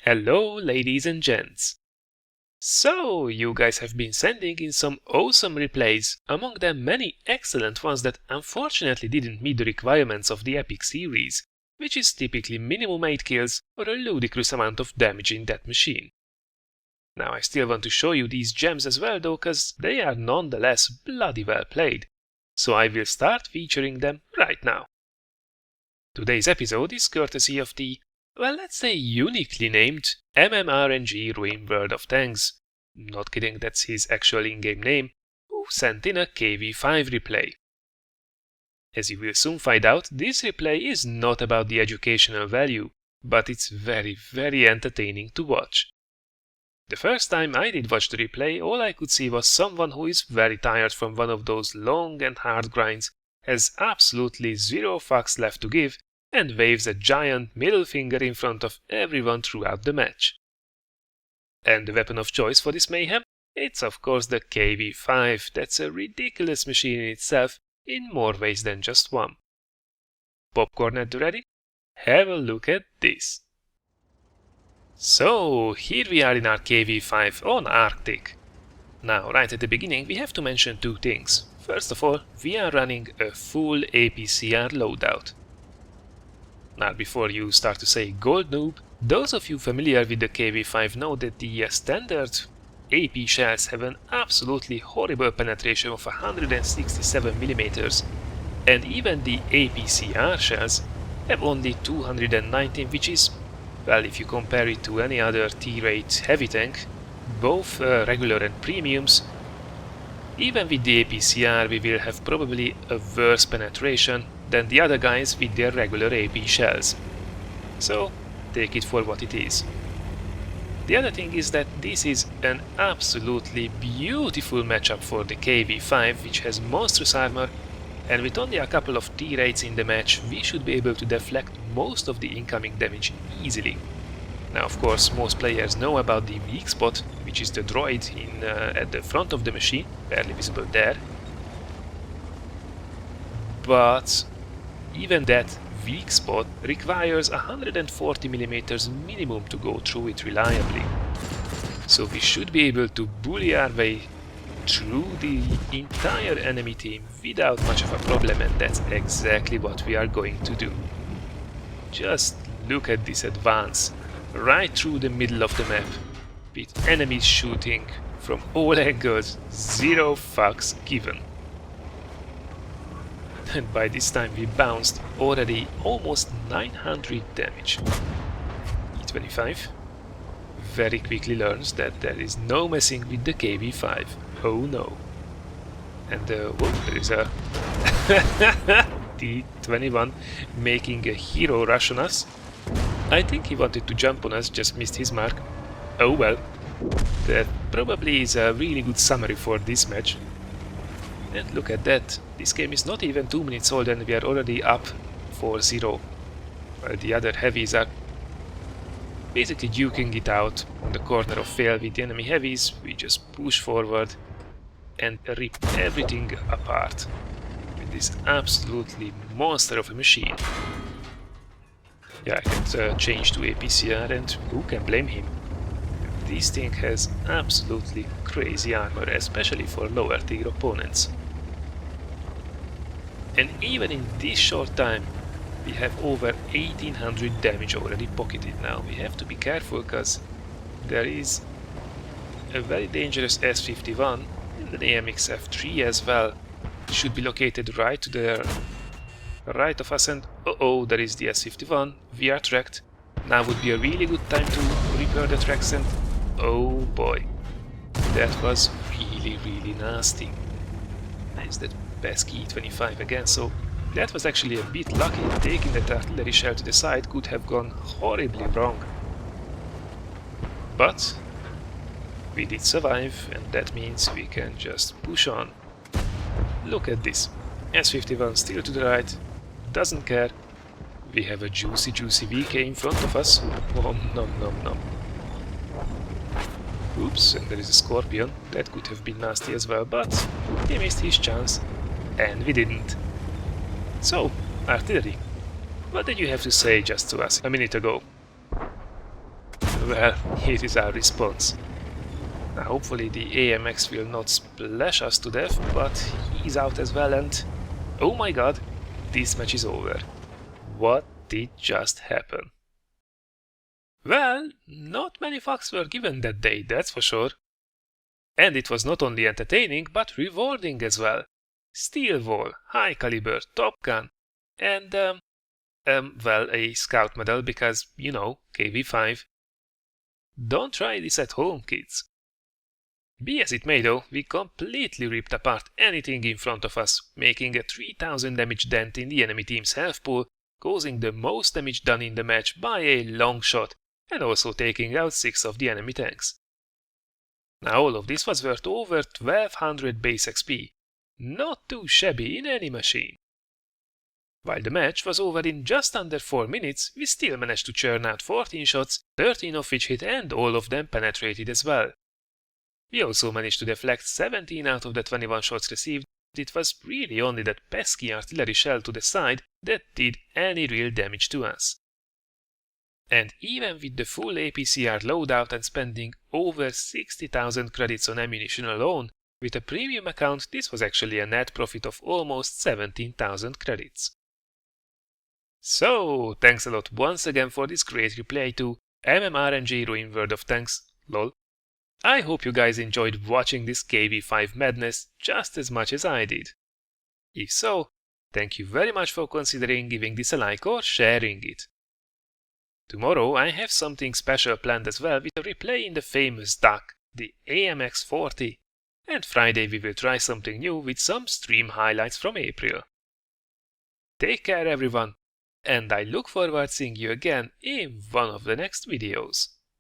Hello, ladies and gents. So, you guys have been sending in some awesome replays, among them many excellent ones that unfortunately didn't meet the requirements of the Epic series, which is typically minimum 8 kills or a ludicrous amount of damage in that machine. Now I still want to show you these gems as well though, cause they are nonetheless bloody well played, so I will start featuring them right now. Today's episode is courtesy of the, well, let's say uniquely named MMRNG Ruin World of Tanks. Not kidding, that's his actual in-game name, who sent in a KV-5 replay. As you will soon find out, this replay is not about the educational value, but it's very entertaining to watch. The first time I did watch the replay, all I could see was someone who is very tired from one of those long and hard grinds, has absolutely zero fucks left to give, and waves a giant middle finger in front of everyone throughout the match. And the weapon of choice for this mayhem? It's of course the KV-5, that's a ridiculous machine in itself, in more ways than just one. Popcorn at the ready? Have a look at this. So, here we are in our KV-5 on Arctic. Now, right at the beginning, we have to mention two things. First of all, we are running a full APCR loadout. Now, before you start to say gold noob, those of you familiar with the KV-5 know that the standard AP shells have an absolutely horrible penetration of 167mm, and even the APCR shells have only 219, which is, well, if you compare it to any other T-rate heavy tank, both regular and premiums, even with the APCR we will have probably a worse penetration than the other guys with their regular AP shells. So, take it for what it is. The other thing is that this is an absolutely beautiful matchup for the KV-5, which has monstrous armor, and with only a couple of T-rates in the match, we should be able to deflect most of the incoming damage easily. Now, of course, most players know about the weak spot, which is the droid at the front of the machine, barely visible there. But even that weak spot requires 140mm minimum to go through it reliably. So we should be able to bully our way through the entire enemy team without much of a problem, and that's exactly what we are going to do. Just look at this advance, right through the middle of the map, with enemies shooting from all angles, zero fucks given. And by this time we bounced already almost 900 damage. E25 very quickly learns that there is no messing with the KV-5. Oh no. And whoa, there is a T21 making a hero rush on us. I think he wanted to jump on us, just missed his mark. Oh well. That probably is a really good summary for this match. And look at that, this game is not even 2 minutes old and we are already up 4-0. While the other heavies are basically duking it out on the corner of fail with the enemy heavies. We just push forward and rip everything apart with this absolutely monster of a machine. Yeah, I can change to APCR, and who can blame him? This thing has absolutely crazy armor, especially for lower tier opponents. And even in this short time, we have over 1800 damage already pocketed now. We have to be careful, because there is a very dangerous S51 and an AMX F3 as well. It should be located right to the right of us, and oh, there is the S51. We are tracked. Now would be a really good time to repair the tracks, and oh boy, that was really nasty. There's that pesky E25 again, so that was actually a bit lucky. Taking that artillery shell to the side could have gone horribly wrong. But we did survive, and that means we can just push on. Look at this. S51 still to the right, doesn't care. We have a juicy VK in front of us. Oh, nom. Oops, and there is a Scorpion. That could have been nasty as well, but he missed his chance, and we didn't. So, artillery. What did you have to say just to us a minute ago? Well, here is our response. Now hopefully the AMX will not splash us to death, but he's out as well, and oh my god, this match is over. What did just happen? Well, not many fucks were given that day, that's for sure. And it was not only entertaining, but rewarding as well. Steel wall, high caliber, top gun, and well, a scout medal because, you know, KV-5. Don't try this at home, kids. Be as it may though, we completely ripped apart anything in front of us, making a 3000 damage dent in the enemy team's health pool, causing the most damage done in the match by a long shot, and also taking out 6 of the enemy tanks. Now all of this was worth over 1200 base XP, not too shabby in any machine. While the match was over in just under 4 minutes, we still managed to churn out 14 shots, 13 of which hit and all of them penetrated as well. We also managed to deflect 17 out of the 21 shots received. It was really only that pesky artillery shell to the side that did any real damage to us. And even with the full APCR loadout and spending over 60,000 credits on ammunition alone, with a premium account this was actually a net profit of almost 17,000 credits. So, thanks a lot once again for this great replay to MMRNG in World of Tanks, lol. I hope you guys enjoyed watching this KV-5 madness just as much as I did. If so, thank you very much for considering giving this a like or sharing it. Tomorrow I have something special planned as well with a replay in the famous duck, the AMX-40, and Friday we will try something new with some stream highlights from April. Take care everyone, and I look forward to seeing you again in one of the next videos.